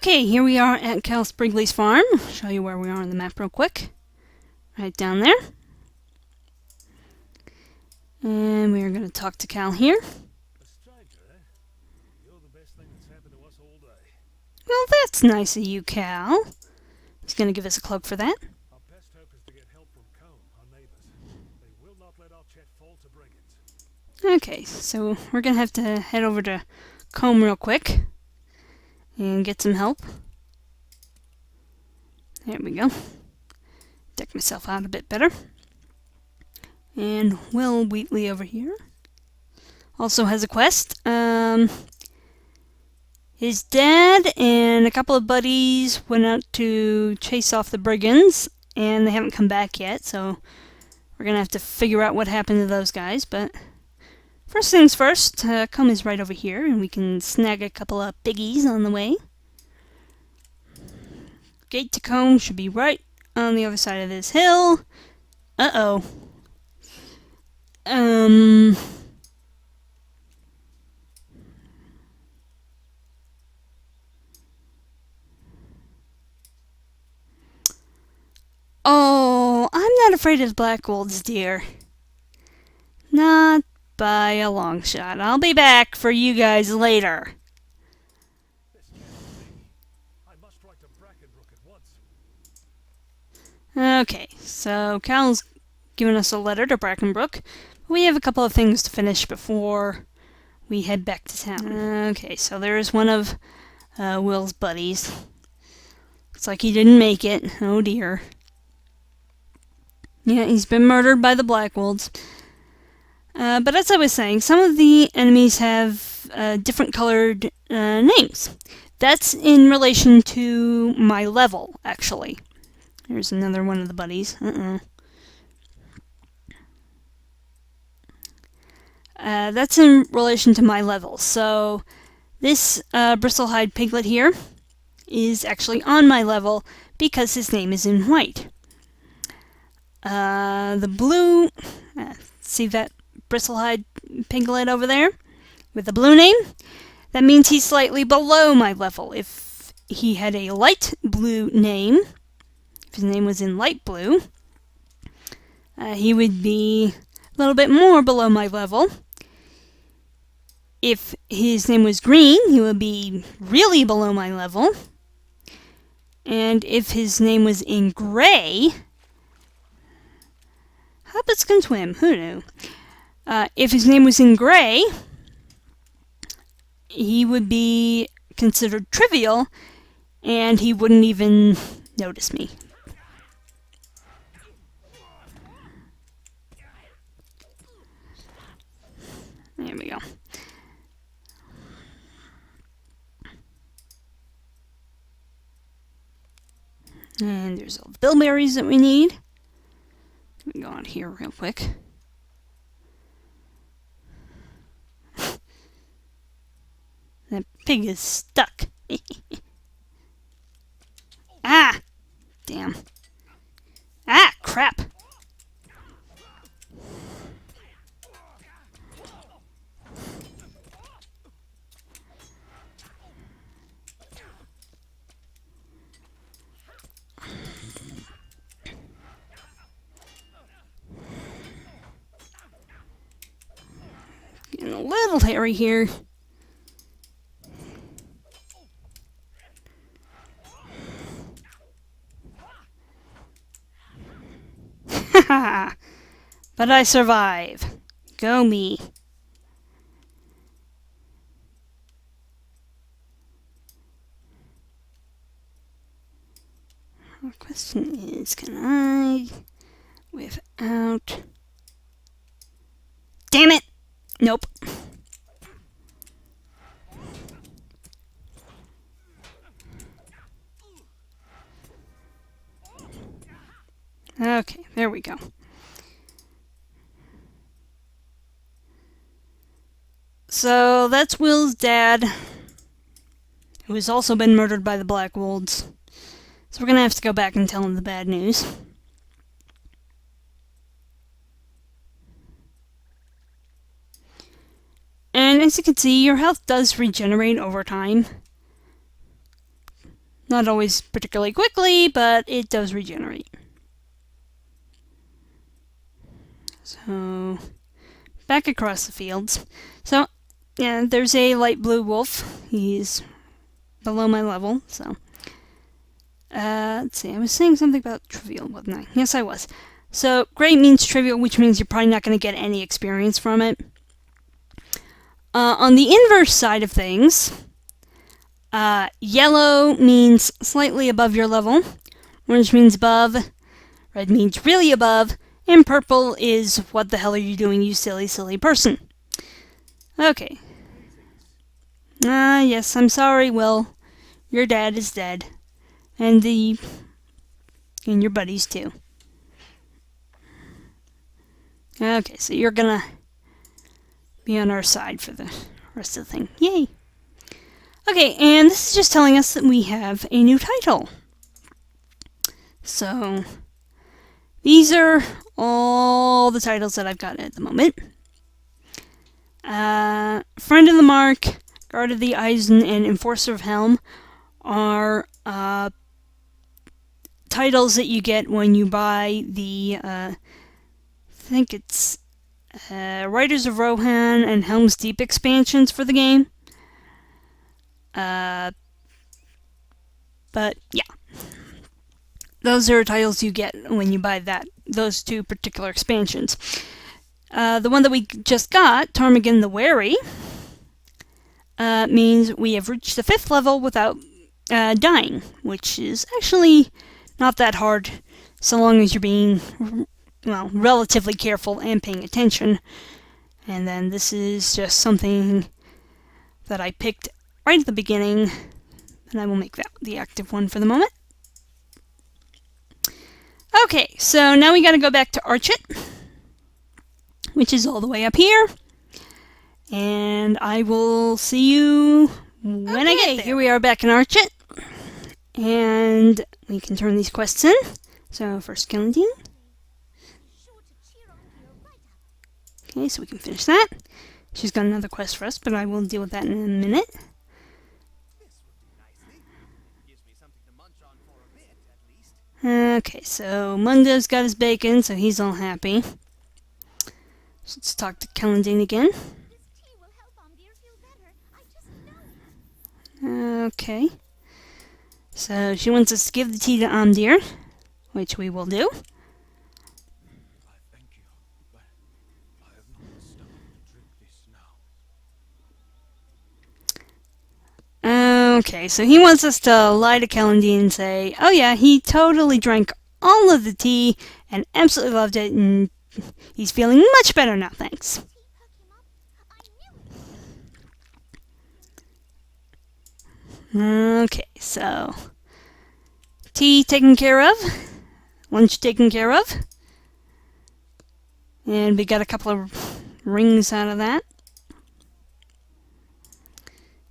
Okay, here we are at Cal Sprigley's farm. I'll show you where we are on the map real quick. Right down there. And we are going to talk to Cal here. Well, that's nice of you, Cal. He's going to give us a cloak for that. Our best hope is to get help from Combe, our neighbors. They will not let our chat fall to brigands. Okay, so we're going to have to head over to Combe real quick and get some help. There we go. Deck myself out a bit better. And Will Wheatley over here also has a quest. His dad and a couple of buddies went out to chase off the brigands, and they haven't come back yet, so we're going to have to figure out what happened to those guys. But first things first, Combe is right over here, and we can snag a couple of biggies on the way. Gate to Combe should be right on the other side of this hill. Uh-oh. Oh, I'm not afraid of Blackwolds, dear. Not by a long shot. I'll be back for you guys later. I must write to Brackenbrook at once. Okay, so Cal's given us a letter to Brackenbrook. We have a couple of things to finish before we head back to town. Okay, so there's one of Will's buddies. Looks like he didn't make it. Oh dear. Yeah, he's been murdered by the Blackwolds. But as I was saying, some of the enemies have different colored names. That's in relation to my level, actually. Here's another one of the buddies. That's in relation to my level. So this Bristlehide piglet here is actually on my level because his name is in white. The blue, see that Bristlehide piglet over there with the blue name? That means he's slightly below my level. If he had a light blue name, if his name was in light blue, he would be a little bit more below my level. If his name was green, he would be really below my level. And if his name was in gray, hobbits can swim, who knew? If his name was in gray, he would be considered trivial, and he wouldn't even notice me. There we go. And there's all the bilberries that we need. Let me go out here real quick. That pig is stuck. Ah! Damn. Ah, crap! Getting a little hairy here. But I survive. Go me. The question is, can I, without... Damn it! Nope. Okay, there we go. So that's Will's dad, who has also been murdered by the Blackwolds. So we're going to have to go back and tell him the bad news. And as you can see, your health does regenerate over time. Not always particularly quickly, but it does regenerate. So, back across the fields. So, yeah, there's a light blue wolf. He's below my level, so. Let's see, I was saying something about trivial, wasn't I? Yes, I was. So, gray means trivial, which means you're probably not going to get any experience from it. On the inverse side of things, yellow means slightly above your level, orange means above, red means really above, and purple is what the hell are you doing, you silly, silly person. Okay. Yes, I'm sorry, Will. Your dad is dead. And your buddies too. Okay, so you're gonna be on our side for the rest of the thing. Yay! Okay, and this is just telling us that we have a new title. So, these are all the titles that I've got at the moment. Friend of the Mark, Guard of the Eisen, and Enforcer of Helm are titles that you get when you buy the, I think it's Riders of Rohan and Helm's Deep expansions for the game. But yeah, those are titles you get when you buy those two particular expansions. The one that we just got, Ptarmigan the Wary, means we have reached the 5th level without dying, which is actually not that hard, so long as you're being, well, relatively careful and paying attention. And then this is just something that I picked right at the beginning, and I will make that the active one for the moment. Okay, so now we gotta go back to Archit, which is all the way up here. And I will see you when I get there. Here we are back in Archit. And we can turn these quests in. So first Kellandine. Okay, so we can finish that. She's got another quest for us, but I will deal with that in a minute. Okay, so Mundo's got his bacon, so he's all happy. So let's talk to Kellandine again. Okay. So she wants us to give the tea to Amdir, which we will do. I thank you, but I have not the stomach to drink this now. Okay, so he wants us to lie to Kellandine and say, oh yeah, he totally drank all of the tea and absolutely loved it, and he's feeling much better now, thanks. Okay, so tea taken care of, lunch taken care of, and we got a couple of rings out of that.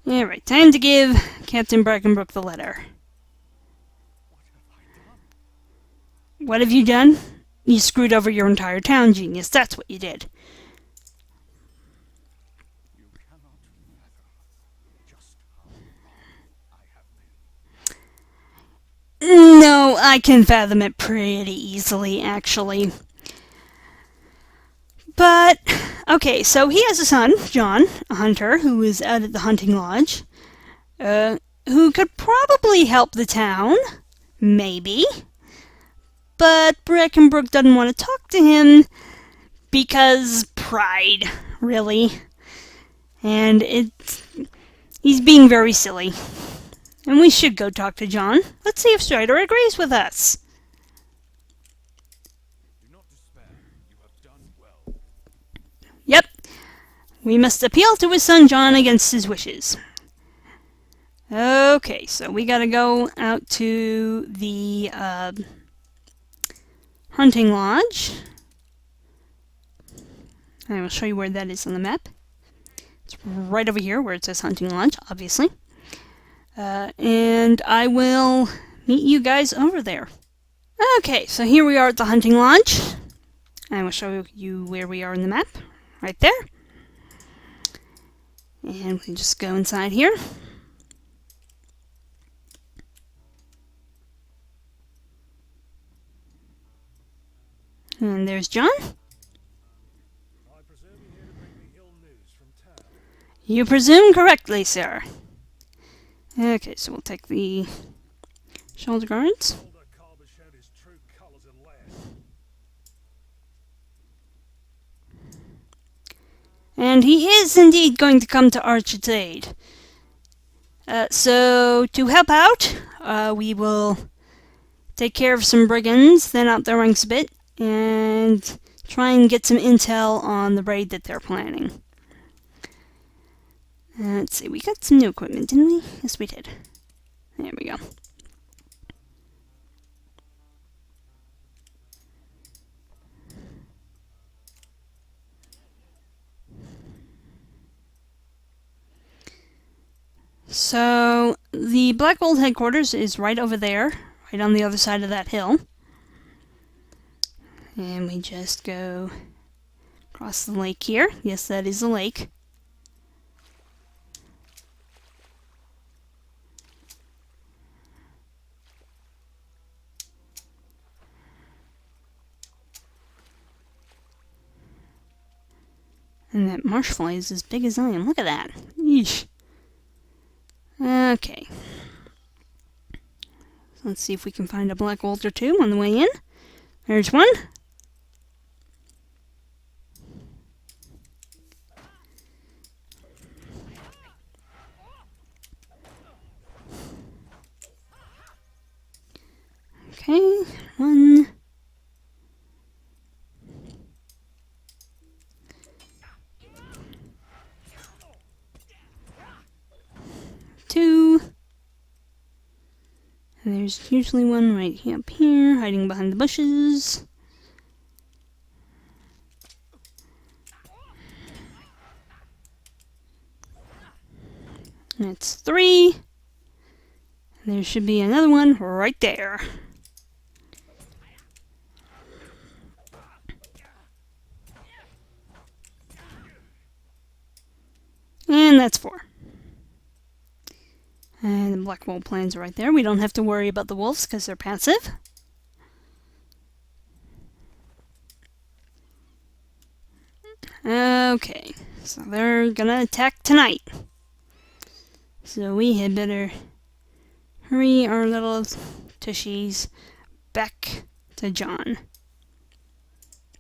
Alright, time to give Captain Brackenbrook the letter. What have you done? You screwed over your entire town, genius. That's what you did. You cannot fathom just how wrong I have been. No, I can fathom it pretty easily, actually. But, okay, so he has a son, John, a hunter, who is out at the hunting lodge, who could probably help the town, maybe. But Brackenbrook doesn't want to talk to him because pride, really. And he's being very silly. And we should go talk to John. Let's see if Strider agrees with us. Do not despair. You have done well. Yep. We must appeal to his son John against his wishes. Okay, so we gotta go out to the hunting lodge. I will show you where that is on the map. It's right over here where it says hunting lodge, obviously. And I will meet you guys over there. Okay, so here we are at the hunting lodge. I will show you where we are in the map, right there. And we just go inside here. And there's John. I presume you're here to bring me ill news from town. You presume correctly, sir. Okay, so we'll take the shoulder guards. Older Carver showed his true colours at last. And he is indeed going to come to Archer's aid. So, to help out, we will take care of some brigands, thin out their ranks a bit, and try and get some intel on the raid that they're planning. Let's see, we got some new equipment, didn't we? Yes, we did. There we go. So, the Blackwolds headquarters is right over there, right on the other side of that hill. And we just go across the lake here. Yes, that is a lake. And that marsh fly is as big as I am. Look at that. Yeesh. Okay. Let's see if we can find a Blackwold or two on the way in. There's one. Okay, one. Two. And there's usually one right up here, hiding behind the bushes. That's three. And there should be another one right there. And that's four. And the black wolf plans are right there. We don't have to worry about the wolves because they're passive. Okay, so they're gonna attack tonight. So we had better hurry our little tushies back to John.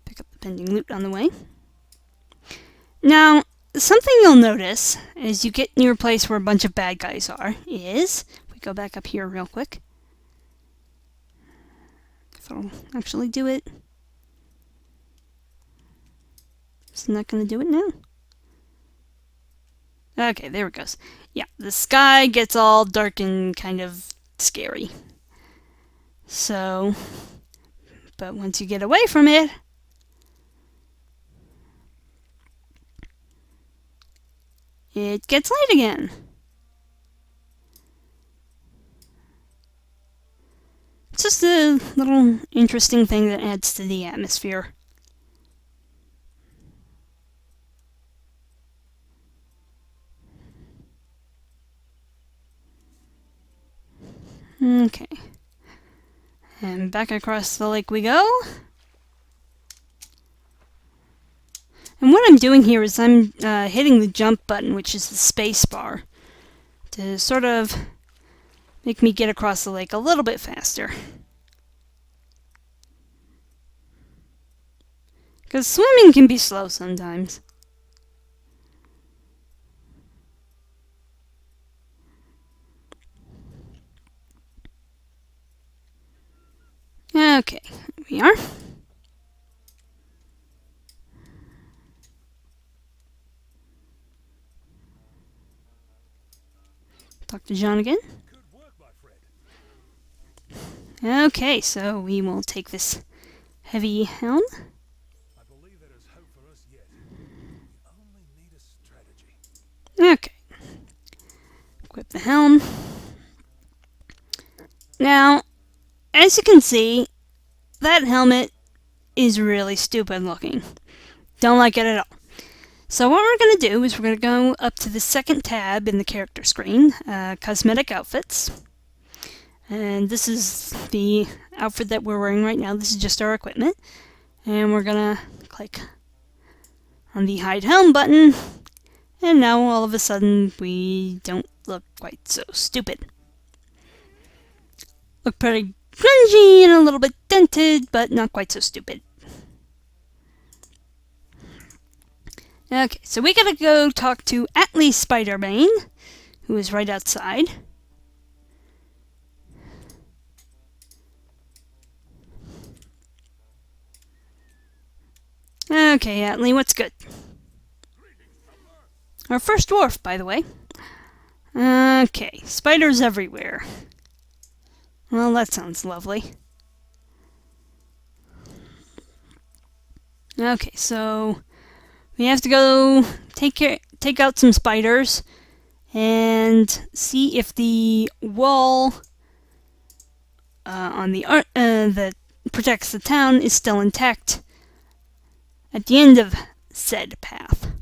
Pick up the pending loot on the way. Now, something you'll notice as you get near a place where a bunch of bad guys are is, if we go back up here real quick, if it'll actually do it. It's not going to do it now. Okay, there it goes. Yeah, the sky gets all dark and kind of scary. So, but once you get away from it, it gets light again. It's just a little interesting thing that adds to the atmosphere. Okay. And back across the lake we go. And what I'm doing here is I'm hitting the jump button, which is the space bar, to sort of make me get across the lake a little bit faster. Because swimming can be slow sometimes. Okay, here we are. Talk to John again. Good work, my friend. Okay, so we will take this heavy helm. I believe there is hope for us yet. We only need a strategy. Okay. Equip the helm. Now, as you can see, that helmet is really stupid looking. Don't like it at all. So what we're going to do is we're going to go up to the second tab in the character screen, Cosmetic Outfits. And this is the outfit that we're wearing right now. This is just our equipment. And we're gonna click on the hide helm button. And now all of a sudden we don't look quite so stupid. Look pretty grungy and a little bit dented, but not quite so stupid. Okay, so we gotta go talk to Atlee Spider-Man, who is right outside. Okay, Atlee, what's good? Our first dwarf, by the way. Okay, spiders everywhere. Well, that sounds lovely. Okay, so we have to go take out some spiders and see if the wall on the that protects the town is still intact at the end of said path.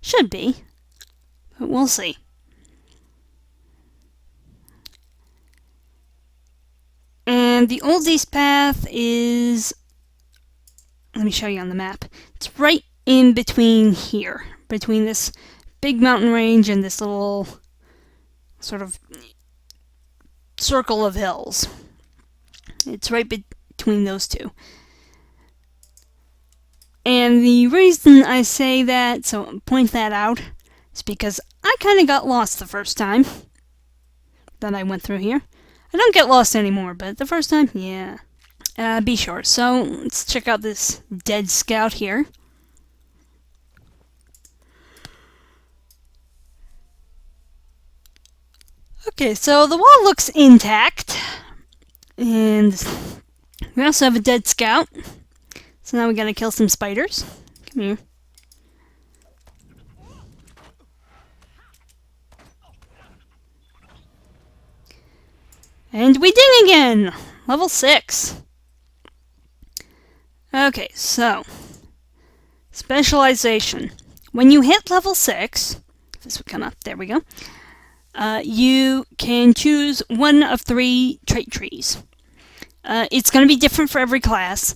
Should be, but we'll see. And the Old East path is, let me show you on the map. It's right in between here, between this big mountain range and this little sort of circle of hills. It's right between those two. And the reason I say that, so point that out, is because I kind of got lost the first time that I went through here. I don't get lost anymore, but the first time, yeah. Be sure. So, let's check out this dead scout here. Okay, so the wall looks intact. And we also have a dead scout. So now we gotta kill some spiders. Come here. And we ding again! Level 6. Okay, so specialization. When you hit level 6, if this would come up, there we go. You can choose one of 3 trait trees. It's going to be different for every class.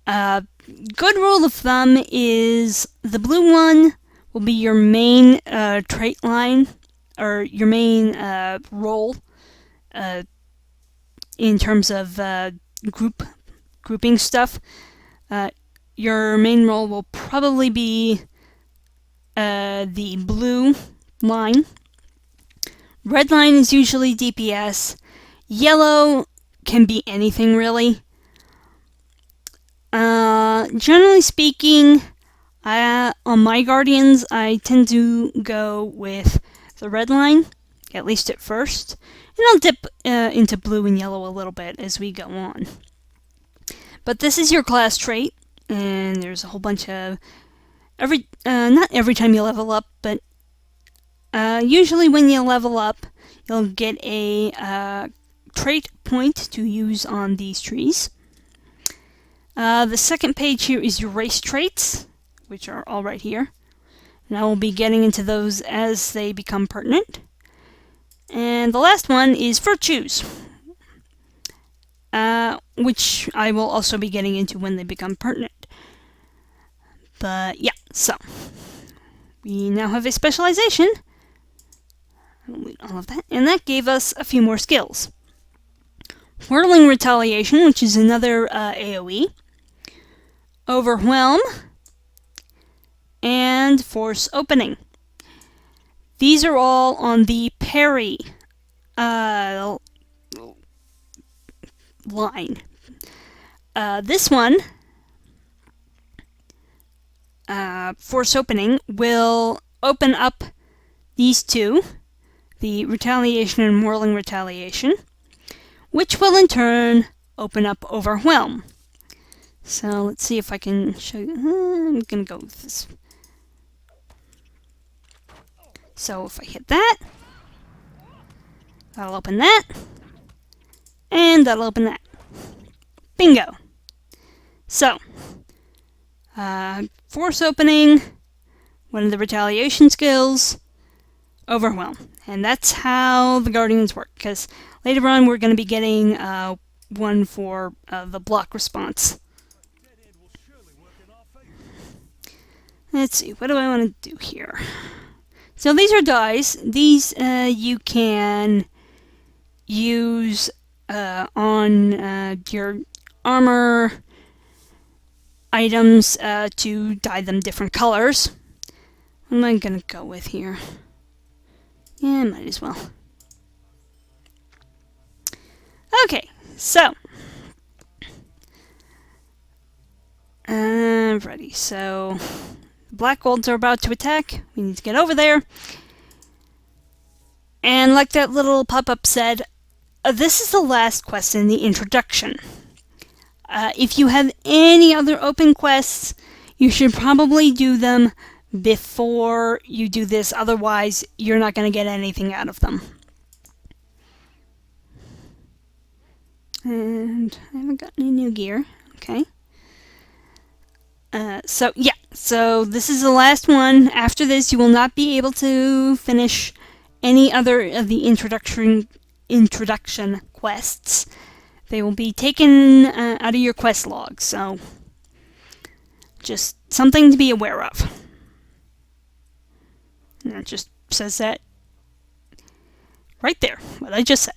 Good rule of thumb is the blue one will be your main trait line, or your main role in terms of grouping stuff. Your main role will probably be the blue line. Red line is usually DPS. Yellow can be anything, really. Generally speaking, on my Guardians, I tend to go with the red line, at least at first. And I'll dip into blue and yellow a little bit as we go on. But this is your class trait, and there's a whole bunch of... not every time you level up, but usually when you level up, you'll get a trait point to use on these trees. The second page here is your race traits, which are all right here. And I will be getting into those as they become pertinent. And the last one is virtues, which I will also be getting into when they become pertinent. But yeah, so we now have a specialization. All of that, and that gave us a few more skills. Whirling Retaliation, which is another AoE. Overwhelm. And Force Opening. These are all on the parry line. This one, Force Opening, will open up these two, the Retaliation and Whirling Retaliation, which will in turn open up Overwhelm. So let's see if I can show you. I'm going to go with this. So if I hit that, that'll open that, and that'll open that. Bingo! So, Force Opening, one of the Retaliation skills, Overwhelm. And that's how the Guardians work, because later on we're going to be getting one for the block response. Let's see, what do I want to do here? So these are dies. These you can use on your armor items to dye them different colors. What am I gonna go with here? Yeah, might as well. Okay, so ready. So the Blackwolds are about to attack. We need to get over there. And like that little pop-up said, this is the last quest in the introduction. If you have any other open quests, you should probably do them before you do this, otherwise you're not going to get anything out of them. And I haven't gotten any new gear. Okay. So this is the last one. After this, you will not be able to finish any other of the introduction quests. They will be taken out of your quest log, so just something to be aware of. And it just says that right there, what I just said.